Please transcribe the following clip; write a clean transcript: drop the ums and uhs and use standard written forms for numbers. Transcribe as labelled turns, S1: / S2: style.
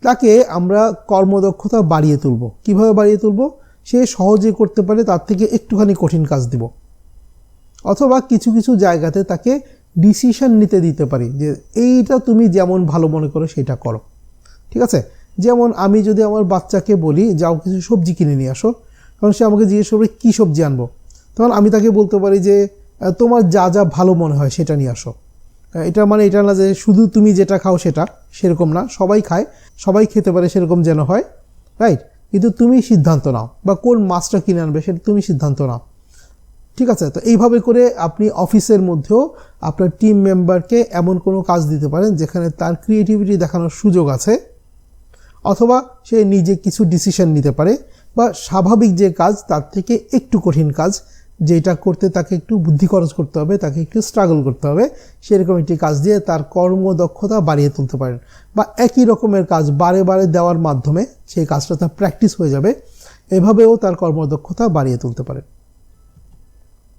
S1: তাকে আমরা কর্মদক্ষতা বাড়িয়ে তুলব। কিভাবে বাড়িয়ে তুলব? সে সহজে করতে পারে তার থেকে একটুখানি কঠিন কাজ দিব, অথবা কিছু কিছু জায়গাতে তাকে ডিসিশন নিতে দিতে পারি যে এইটা তুমি যেমন ভালো মনে করো সেটা করো। ঠিক আছে? যেমন আমি যদি আমার বাচ্চাকে বলি যাও কিছু সবজি কিনে নিয়ে আসো, কারণ সে আমাকে জিজ্ঞেস করবে কী সবজি আনবো, তখন আমি তাকে বলতে পারি যে তোমার যা যা ভালো মনে হয় সেটা নিয়ে আসো। এটা মানে এটা না যে শুধু তুমি যেটা খাও সেটা, সেরকম না, সবাই খায়, সবাই খেতে পারে সেরকম যেন হয়, রাইট? কিন্তু তুমি সিদ্ধান্ত নাও, বা কোন মাছটা কিনে আনবে সেটা তুমি সিদ্ধান্ত নাও। ঠিক আছে? তো এইভাবে করে আপনি অফিসের মধ্যেও আপনার টিম মেম্বারকে এমন কোনো কাজ দিতে পারেন যেখানে তার ক্রিয়েটিভিটি দেখানোর সুযোগ আছে, অথবা সে নিজে কিছু ডিসিশন নিতে পারে, বা স্বাভাবিক যে কাজ তার থেকে একটু কঠিন কাজ, যেটা করতে তাকে একটু বুদ্ধি খরচ করতে হবে, তাকে একটু স্ট্রাগল করতে হবে, সেরকম একটি কাজ দিয়ে তার কর্মদক্ষতা বাড়িয়ে তুলতে পারেন। বা একই রকমের কাজ বারে বারে দেওয়ার মাধ্যমে সেই কাজটা তার প্র্যাকটিস হয়ে যাবে, এভাবেও তার কর্মদক্ষতা বাড়িয়ে তুলতে পারেন।